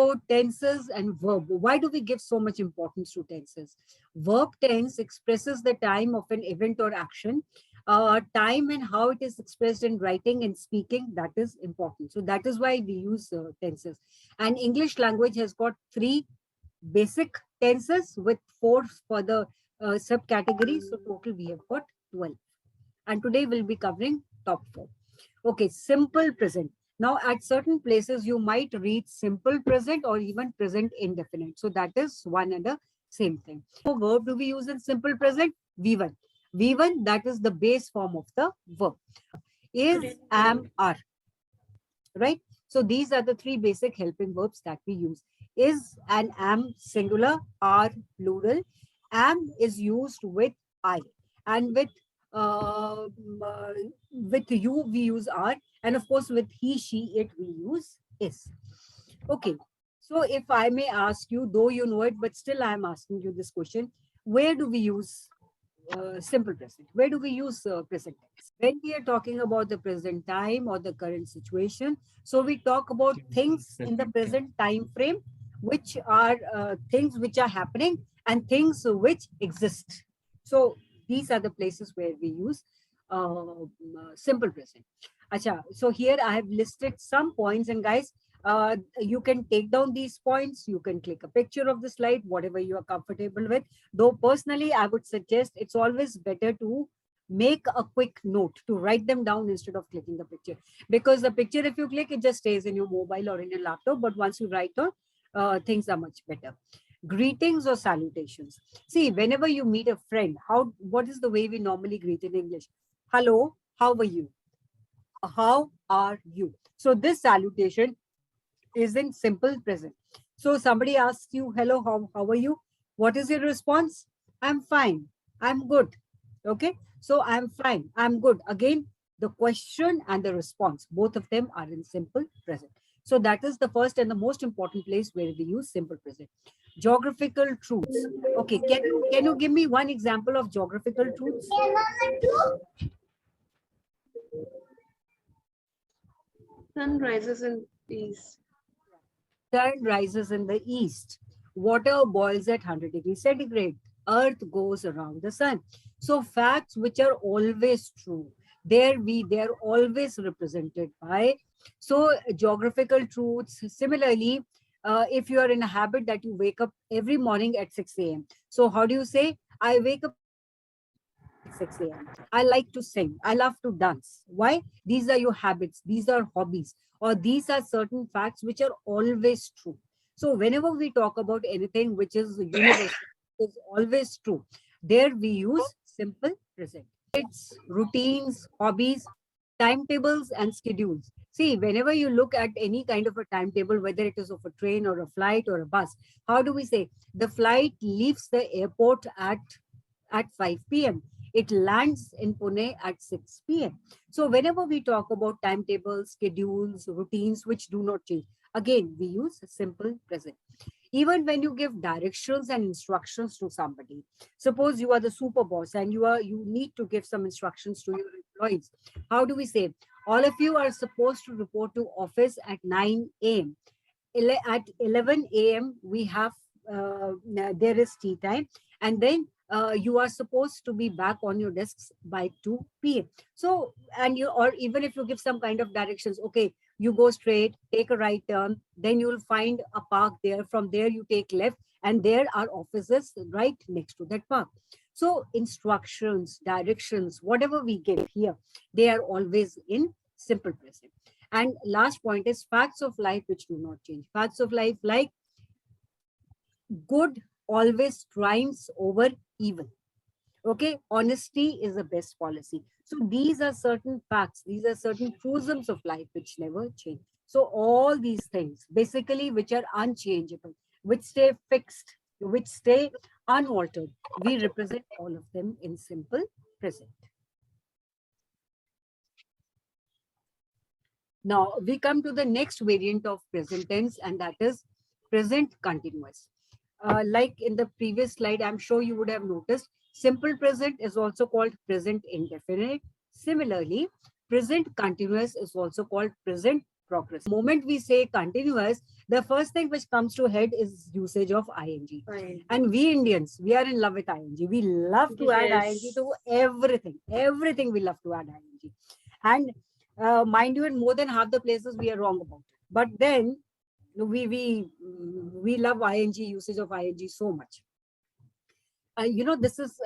So tenses and verb. Why do we give so much importance to tenses? Verb tense expresses the time of an event or action. Time and how it is expressed in writing and speaking, that is important. So that is why we use tenses. And English language has got 3 basic tenses with 4 further subcategories. So total we have got 12. And today we'll be covering top 4. Okay, simple present. Now, at certain places, you might read simple present or even present indefinite. So that is one and the same thing. What verb do we use in simple present? V1. V1, that is the base form of the verb. Is, am, are. Right? So these are the 3 basic helping verbs that we use. Is and am singular, are plural. Am is used with I. And with you we use are, and of course with he, she, it we use is. Okay, so if I may ask you, though you know it, but still I am asking you this question: where do we use simple present? Where do we use present tense? When we are talking about the present time or the current situation, so we talk about things in the present time frame, which are things which are happening and things which exist. So these are the places where we use simple present. Acha, so here I have listed some points, and guys, you can take down these points. You can click a picture of the slide, whatever you are comfortable with. Though personally, I would suggest it's always better to make a quick note, to write them down instead of clicking the picture. Because the picture, if you click, it just stays in your mobile or in your laptop. But once you write down, things are much better. Greetings or salutations. See, whenever you meet a friend, what is the way we normally greet in English? Hello, how are you? How are you? So this salutation is in simple present. So somebody asks you, hello, how are you? What is your response? I'm fine. I'm good. Okay. So I'm fine. I'm good. Again, the question and the response, both of them are in simple present. So that is the first and the most important place where we use simple present. Geographical truths. Okay. Can you give me one example of geographical truths? Sun rises in east. Sun rises in the east. Water boils at 100 degrees centigrade. Earth goes around the sun. So facts which are always true, they're always represented by. So geographical truths. Similarly, if you are in a habit that you wake up every morning at 6 a.m. So how do you say, I wake up at 6 a.m. I like to sing. I love to dance. Why? These are your habits. These are hobbies, or these are certain facts which are always true. So whenever we talk about anything which is universal, is always true, there we use simple present. It's routines, hobbies, timetables, and schedules. See, whenever you look at any kind of a timetable, whether it is of a train or a flight or a bus, how do we say? The flight leaves the airport at 5 p.m. It lands in Pune at 6 p.m. So whenever we talk about timetables, schedules, routines which do not change, again, we use simple present. Even when you give directions and instructions to somebody, suppose you are the super boss and you need to give some instructions to your employees. How do we say? All of you are supposed to report to office at 9 a.m. At 11 a.m. we have there is tea time, and then you are supposed to be back on your desks by 2 p.m. So, and you, or even if you give some kind of directions, okay, you go straight, take a right turn, then you will find a park there. From there, you take left, and there are offices right next to that park. So instructions, directions, whatever we give here, they are always in simple present. And last point is facts of life which do not change. Facts of life like good always triumphs over evil. Okay, honesty is the best policy. So these are certain facts, these are certain truisms of life which never change. So all these things basically which are unchangeable, which stay fixed, which stay unaltered, we represent all of them in simple present. Now we come to the next variant of present tense, and that is present continuous. Like in the previous slide, I'm sure you would have noticed, simple present is also called present indefinite. Similarly, present continuous is also called present progress. The moment we say continuous, the first thing which comes to head is usage of ing. And we Indians, we are in love with ing. We love to add ing to everything. Everything we love to add ing. And mind you, in more than half the places we are wrong about it. But then we love ing, usage of ing so much. This is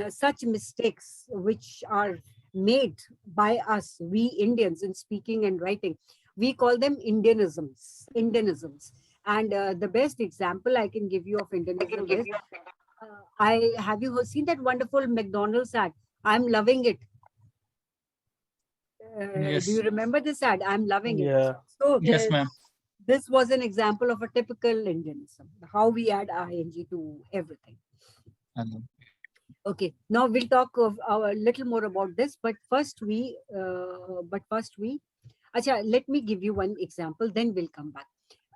such mistakes which are made by us, we Indians, in speaking and writing. We call them Indianisms. Indianisms. And the best example I can give you of Indianism is, I have you seen that wonderful McDonald's ad? I'm loving it. Do you Yes. remember this ad? I'm loving it. Yeah. So Yes, ma'am. this was an example of a typical Indianism, how we add ing to everything. And Okay, now we'll talk of a little more about this, but acha, let me give you one example, then we'll come back.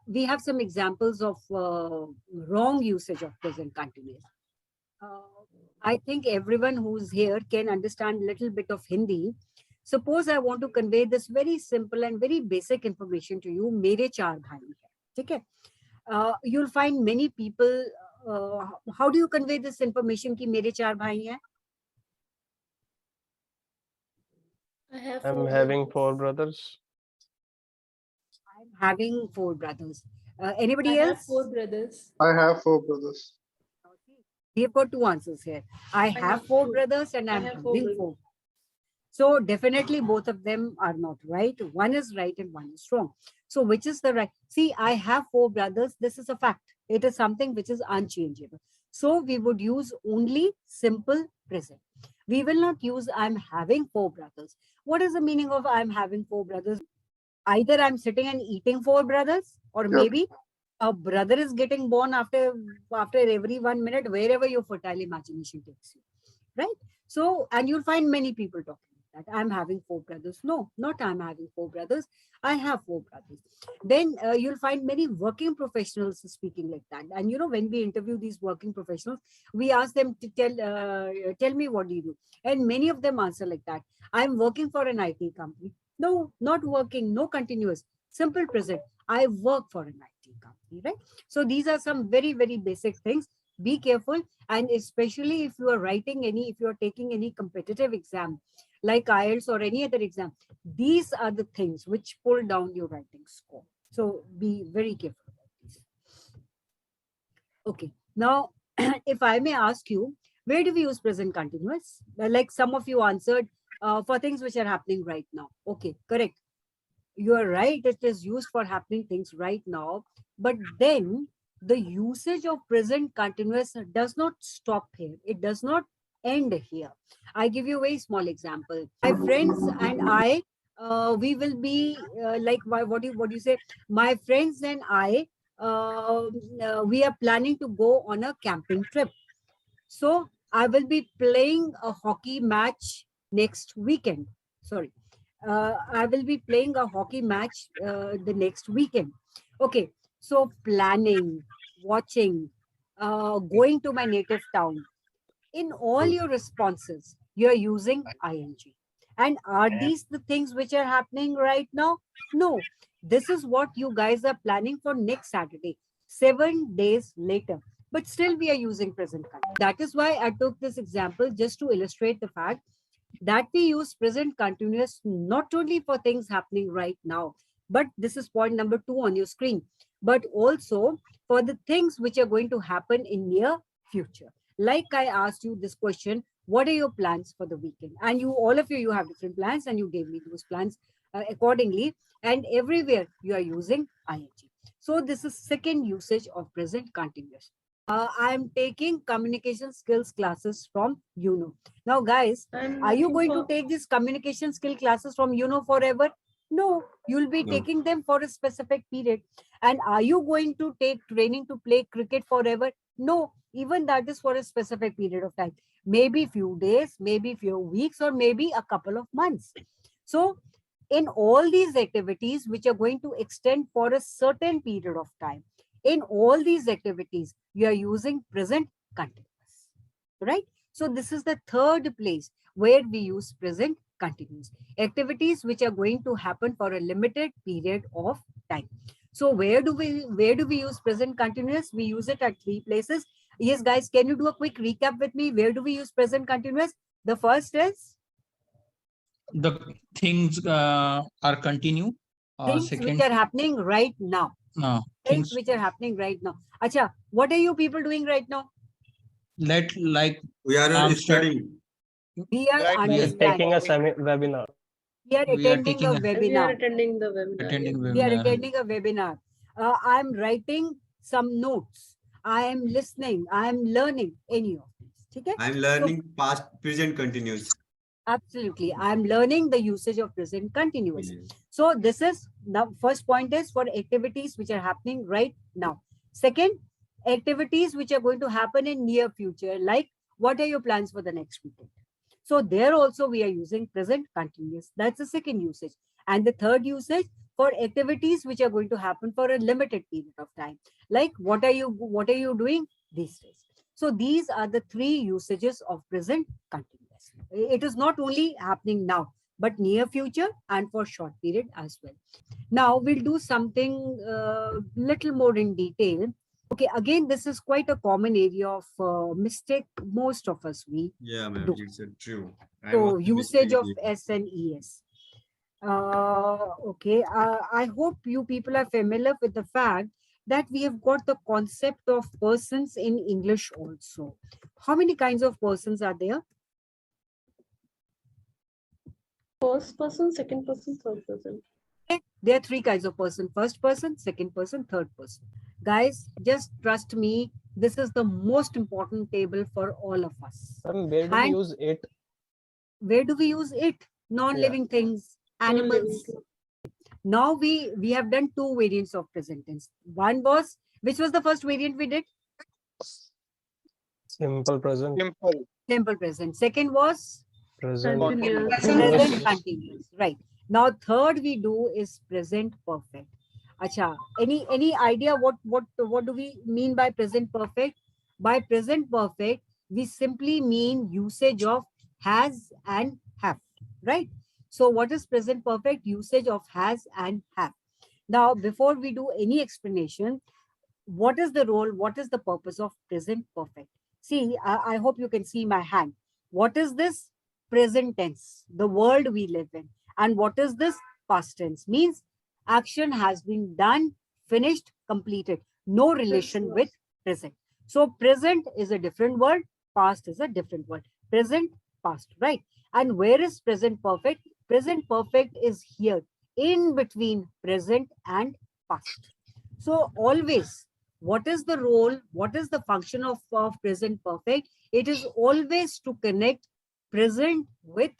We have some examples of wrong usage of present continuous. Uh, I think everyone who's here can understand a little bit of Hindi. Suppose I want to convey this very simple and very basic information to you. मेरे चार भाई हैं, ठीक है? You'll find many people. How do you convey this information कि मेरे चार भाई हैं? I'm having 4 brothers. I'm having four brothers. Anybody else? 4 brothers. I have 4 brothers. We have got two answers here. I have four brothers and I'm having four. So definitely both of them are not right. One is right and one is wrong. So which is the right? See, I have four brothers. This is a fact. It is something which is unchangeable. So we would use only simple present. We will not use I'm having four brothers. What is the meaning of I'm having four brothers? Either I'm sitting and eating four brothers, or Yep. maybe a brother is getting born after every 1 minute, wherever your fertile imagination takes you. Right? So, and you'll find many people talking that I'm having four brothers. No, not I'm having four brothers. I have four brothers. Then you'll find many working professionals speaking like that. And when we interview these working professionals, we ask them to tell me what do you do, and many of them answer like that. I'm working for an IT company. No, not working. No continuous. Simple present. I work for an IT company. Right. So these are some very very basic things. Be careful, and especially if you are if you are taking any competitive exam like IELTS or any other exam, these are the things which pull down your writing score. So be very careful about these. Okay, now if I may ask you, where do we use present continuous? Like some of you answered, for things which are happening right now. Okay, correct. You are right, it is used for happening things right now, but then the usage of present continuous does not stop here. It does not end here. I give you a very small example. My friends and I, we will be what do you say? My friends and I, we are planning to go on a camping trip. So I will be playing a hockey match next weekend. Sorry. I will be playing a hockey match the next weekend. Okay, so planning, watching, going to my native town. In all your responses, you are using ing. And are these the things which are happening right now? No. This is what you guys are planning for next Saturday, 7 days later. But still, we are using present continuous. That is why I took this example just to illustrate the fact that we use present continuous not only for things happening right now, but this is point number 2 on your screen, but also for the things which are going to happen in near future. Like I asked you this question, what are your plans for the weekend? And all of you have different plans, and you gave me those plans accordingly. And everywhere you are using ing. So this is second usage of present continuous. I am taking communication skills classes from UNO. Now, guys, are you going to take these communication skill classes from UNO forever? No, you'll be taking them for a specific period. And are you going to take training to play cricket forever? No, even that is for a specific period of time. Maybe few days, maybe few weeks, or maybe a couple of months. So, in all these activities which are going to extend for a certain period of time, in all these activities, you are using present continuous, right? So this is the third place where we use present continuous. Activities which are going to happen for a limited period of time. So where do we use present continuous? We use it at three places. Yes, guys, can you do a quick recap with me? Where do we use present continuous? The first is The things are continue. things Second, which are happening right now. Things things which are happening right now. Acha, what are you people doing right now? like We are studying. We are Right, we are taking understanding. a webinar. We are we are attending a taking a And we are webinar. attending the webinar. attending We are webinar. attending a webinar. I'm writing some notes. I am listening. I am learning any of this. Okay? I'm So learning past, present continuous. absolutely. I'm learning the usage of present continuous. Yes. So this is the first point is for activities which are happening right now. Second, activities which are going to happen in near future, like what are your plans for the next weekend? So there also we are using present continuous. That's the second usage. And the third usage for activities which are going to happen for a limited period of time, like what are you doing these days? So these are the three usages of present continuous. It is not only happening now, but near future and for short period as well. Now we'll do something little more in detail. Okay, again, this is quite a common area of mistake most of us we Yeah, ma'am. do. It's true. I'm So also usage of mistaken. S and ES. Okay, I hope you people are familiar with the fact that we have got the concept of persons in English also. How many kinds of persons are there? First person, second person, third person. Okay, there are three kinds of person: first person, second person, third person. Guys, just trust me, this is the most important table for all of us. Where do we And use it? where do we use it? Non-living things, animals. Now we have done two variants of present tense. One was, which was the first variant we did? Simple present. Simple present. Second was Present. Continuous. present continuous. Right. Now third we do is present perfect. Acha, any idea what do we mean by present perfect? By present perfect, we simply mean usage of has and have. Right. So what is present perfect? Usage of has and have. Now, before we do any explanation, what is the role, what is the purpose of present perfect? See, I hope you can see my hand. What is this? Present tense, the world we live in. And what is this? Past tense. Means action has been done, finished, completed. No relation with present. So present is a different word, past is a different word. Present, past, right? And where is present perfect? Present perfect is here, in between present and past. So always, what is the role, what is the function of present perfect? It is always to connect present with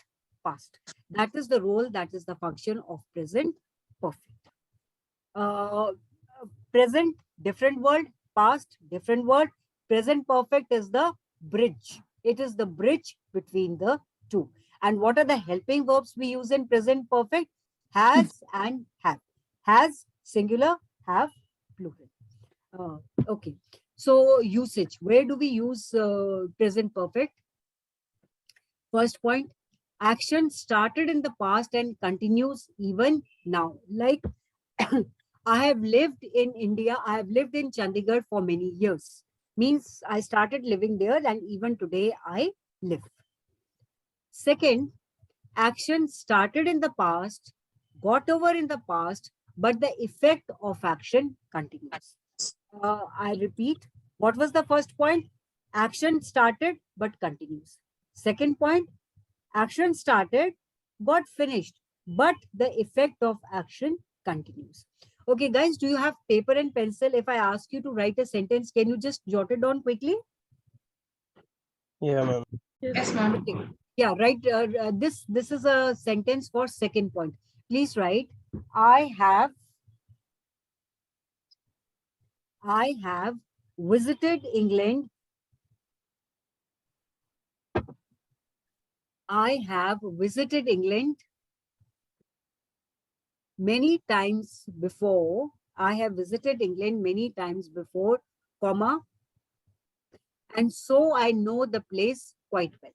past. That is the role, that is the function of present perfect. Uh, Present, different word, past, different word. Present perfect is the bridge. It is the bridge between the two. And what are the helping verbs we use in present perfect? Has and have. Has, singular, have, plural. Okay. So usage, where do we use present perfect? First point, action started in the past and continues even now. Like I have lived in India, I have lived in Chandigarh for many years. Means I started living there and even today I live. Second, action started in the past, got over in the past, but the effect of action continues. I repeat, what was the first point? Action started but continues. Second point, action started, got finished, but the effect of action continues. Okay, guys, do you have paper and pencil? If I ask you to write a sentence, can you just jot it down quickly? Yeah, ma'am. Yes, Okay. Yeah, right. This is a sentence for second point. Please write, I have visited England. I have visited England many times before. I have visited England many times before, comma, and so I know the place quite well.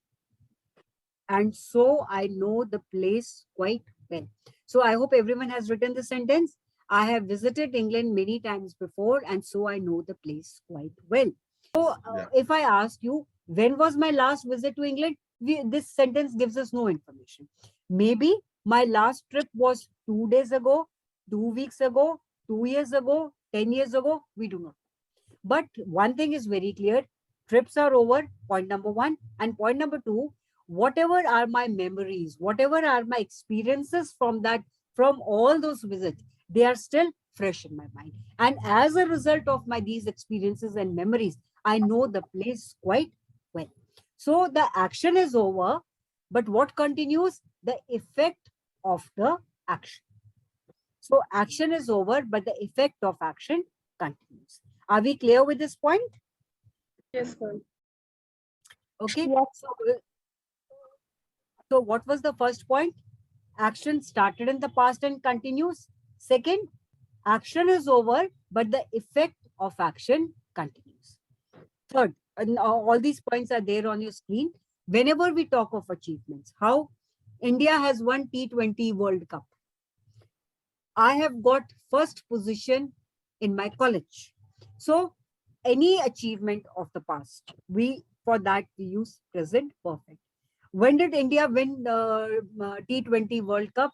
and so I know the place quite well. So I hope everyone has written the sentence. I have visited England many times before, and so I know the place quite well. So Yeah. if I ask you, when was my last visit to England? This sentence gives us no information. Maybe my last trip was 2 days ago, 2 weeks ago, 2 years ago, 10 years ago. We do not. But one thing is very clear, trips are over, point number one. And point number two, whatever are my memories, whatever are my experiences from all those visits, they are still fresh in my mind. And as a result of these experiences and memories, I know the place quite well. So the action is over, but what continues? The effect of the action. So action is over, but the effect of action continues. Are we clear with this point? Yes, ma'am. Okay. Yes. So what was the first point? Action started in the past and continues. Second, action is over, but the effect of action continues. Third, and all these points are there on your screen. Whenever we talk of achievements, how India has won T20 World Cup. I have got first position in my college. So any achievement of the past, for that we use present perfect. When did India win the T20 World Cup?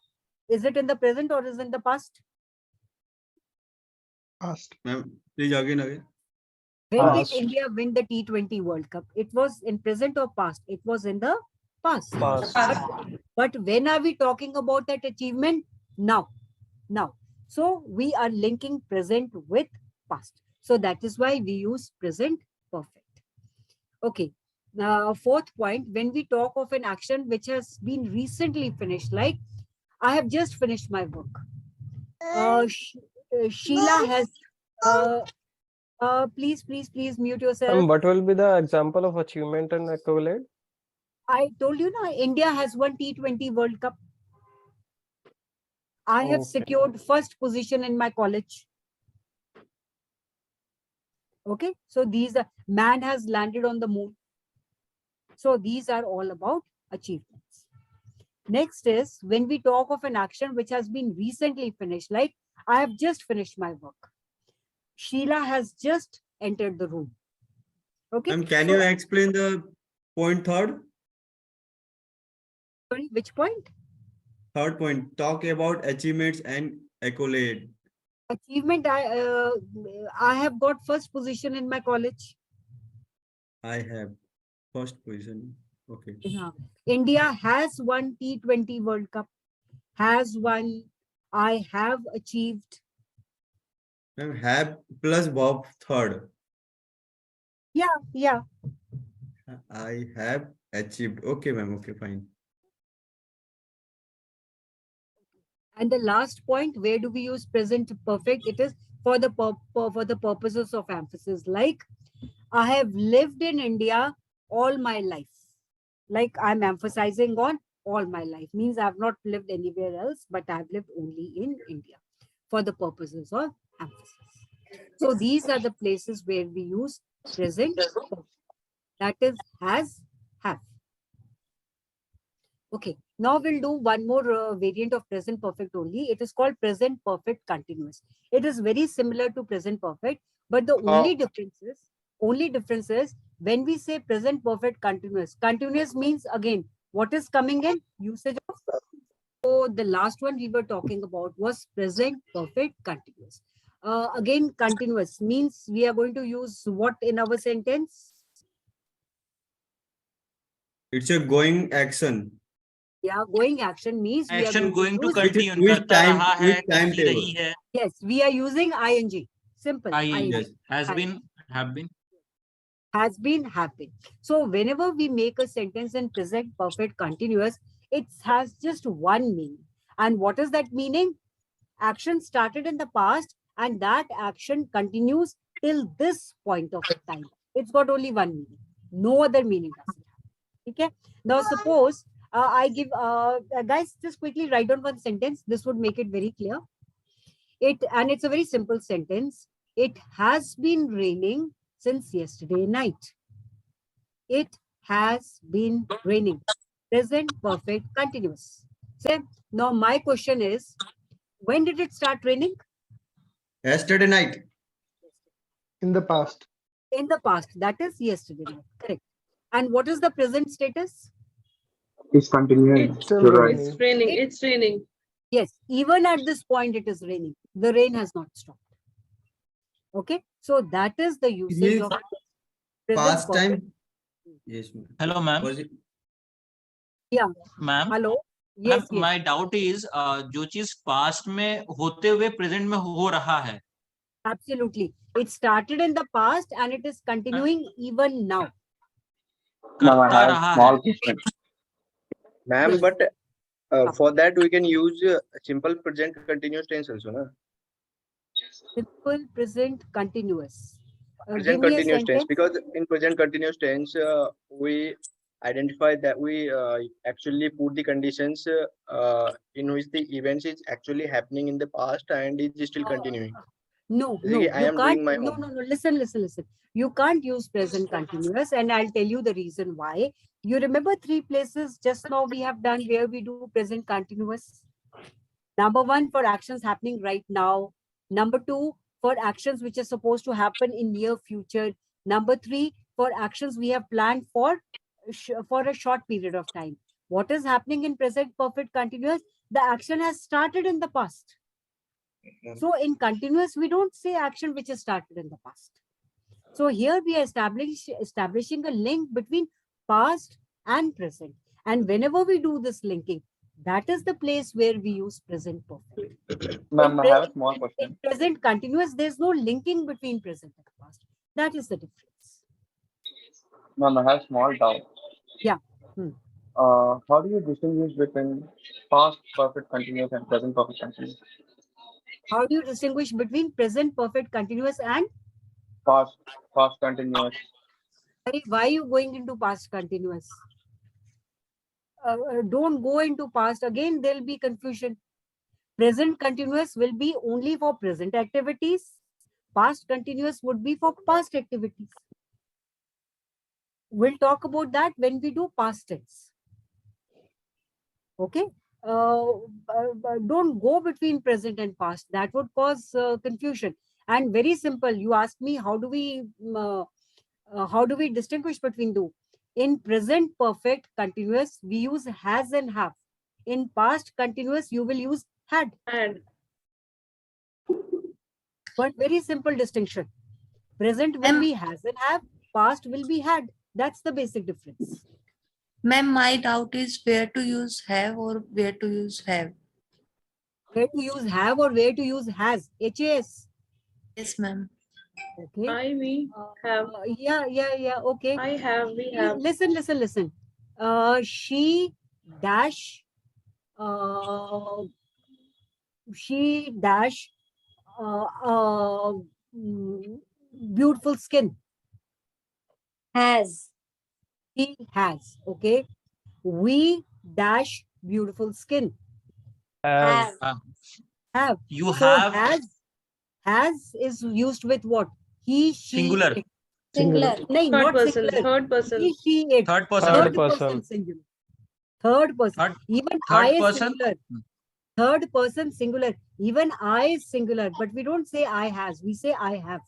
Is it in the present or is it in the past? Past. Ma'am, please again. When did Past. India win the T20 World Cup? It was in present or past? It was in the past. Past. But when are we talking about that achievement? Now. Now. So we are linking present with past. So that is why we use present perfect. Okay. Now, fourth point, when we talk of an action which has been recently finished, like I have just finished my work. Sheila has, uh, please mute yourself. What will be the example of achievement and accolade? I told you now, India has won T20 World Cup. I have Okay. secured first position in my college. Okay, so these are, man has landed on the moon. So these are all about achievements. Next is when we talk of an action which has been recently finished, like I have just finished my work. Sheila has just entered the room. Okay. Ma'am, can so, you explain the point third? Sorry, which point? Third point, talk about achievements and accolade. Achievement, I have got first position in my college. I have first position. Okay. Yeah. India has won T20 World Cup. Has won. I have achieved. Ma'am, have plus verb third. Yeah. I have achieved. Okay, ma'am. Okay, fine. And the last point, where do we use present perfect? It is for the for the purposes of emphasis. Like I have lived in India all my life. Like I'm emphasizing on all my life. Means I've not lived anywhere else, but I've lived only in India for the purposes of emphasis. So these are the places where we use present perfect. That is has, have. Okay, now we'll do one more variant of present perfect only. It is called present perfect continuous. It is very similar to present perfect, but the only difference is when we say present perfect continuous. Continuous means again, what is coming in? Usage of. So the last one we were talking about was present perfect continuous. Again, continuous means we are going to use what in our sentence? It's a going action. Yeah, going action means we are Action going to going to use. continue. Which करता time? रहा है, Which करती timetable? रही है. Yes, we are using ing. Simple. ing Yes. has ing. been, have been. Has been, have been. So whenever we make a sentence in present perfect continuous, it has just one meaning. And what is that meaning? Action started in the past and that action continues till this point of time. It's got only one meaning. No other meaning does it have. Okay. Now suppose I give, guys, just quickly write down one sentence. This would make it very clear. And it's a very simple sentence. It has been raining since yesterday night. It has been raining. Present perfect continuous. So now my question is, when did it start raining? Yesterday night. In the past. In the past. That is yesterday night. Correct. And what is the present status? It's continuing. It's Still You're right. raining. it's raining. It- It's raining. Yes, even at this point it is raining. The rain has not stopped. Okay, so that is the usage Yes. of present Past perfect. time. Yes, ma'am. Hello, ma'am. Was it? Yeah. Ma'am Hello. Ma'am Yes, yes. My doubt is जो चीज past में होते हुए present में हो रहा है Absolutely. It started in the past and it is continuing even now. Ma'am, I करता have रहा है small question. Ma'am, Yes. but for that we can use simple present continuous tense also, na? Simple present continuous. Give Present me a continuous tense, sentence. because in present continuous tense we identify that we actually put the conditions in which the events is actually happening in the past and is still continuing. No, no, Basically, I you am can't. doing my No, home. no, no. Listen, listen, listen. You can't use present continuous, and I'll tell you the reason why. You remember 3 places just now we have done where we do present continuous? Number 1, for actions happening right now. Number 2, for actions which are supposed to happen in near future. Number 3, for actions we have planned for a short period of time. What is happening in present perfect continuous? The action has started in the past. So in continuous, we don't say action which is started in the past. So here we are establishing a link between past and present. And whenever we do this linking, that is the place where we use present perfect. Ma'am, I have a small In question. present continuous, there's no linking between present and past. That is the difference. Ma'am, I have small doubt. Yeah. Hmm. How do you distinguish between past perfect continuous and present perfect continuous? How do you distinguish between present perfect continuous and Past continuous. why are you going into past continuous? Don't go into past. Again, there'll be confusion. Present continuous will be only for present activities. Past continuous would be for past activities. We'll talk about that when we do past tense. Okay. Don't go between present and past. That would cause confusion. And very simple. You asked me how do we distinguish between two? In present perfect continuous, we use has and have. In past continuous, you will use had. And But very simple distinction. Present will be has and have. Past will be had. That's the basic difference. Ma'am, my doubt is where to use have or where to use have. Where to use have or where to use has. HAS. Yes, ma'am. Okay. we have. Yeah. Okay. I have. We have. Listen. She dash. She dash. Uh, uh, mm, Beautiful skin. Has. He has. Okay. We dash beautiful skin. Have. Have. you So have has is used with what? He, she, singular it. Singular. No, Third not person. singular. Third person. He, she, it. third person Third Third person. person singular. Third person. Third- Even third I is person. singular. Third person singular. Even I is singular. But we don't say I has. We say I have.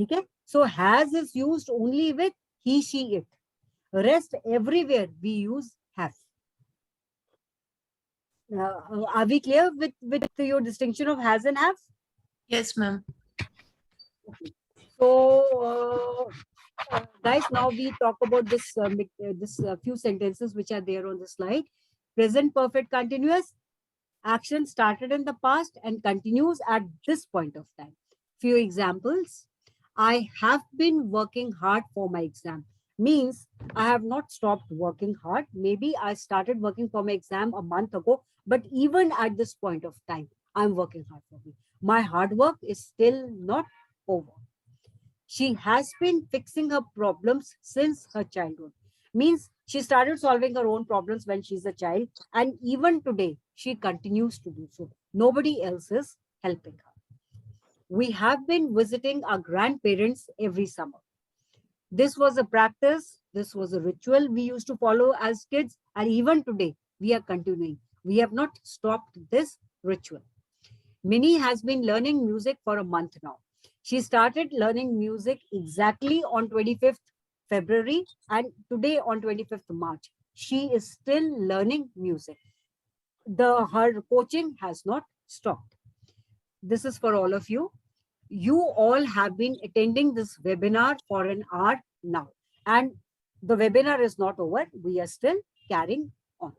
Okay? So has is used only with he, she, it. Rest everywhere we use have. Are we clear with your distinction of has and have? Yes, ma'am. So, guys, now we talk about this few sentences which are there on the slide. Present perfect continuous. Action started in the past and continues at this point of time. Few examples. I have been working hard for my exam. Means I have not stopped working hard. Maybe I started working for my exam a month ago, but even at this point of time, I'm working hard for it. My hard work is still not over. She has been fixing her problems since her childhood. Means she started solving her own problems when she's a child, and even today she continues to do so. Nobody else is helping her. We have been visiting our grandparents every summer. This was a practice This was a ritual we used to follow as kids, and even today we are continuing. We have not stopped this ritual. Minnie has been learning music for a month now. She started learning music exactly on 25th February, and today on 25th March. She is still learning music. Her coaching has not stopped. This is for all of you. You all have been attending this webinar for an hour now, and the webinar is not over. We are still carrying on.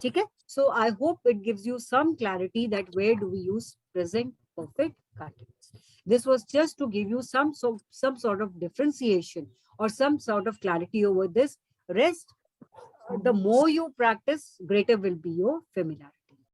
Okay? So I hope it gives you some clarity that where do we use present perfect continuous. This was just to give you some sort of differentiation or some sort of clarity over this. Rest, the more you practice, greater will be your familiarity.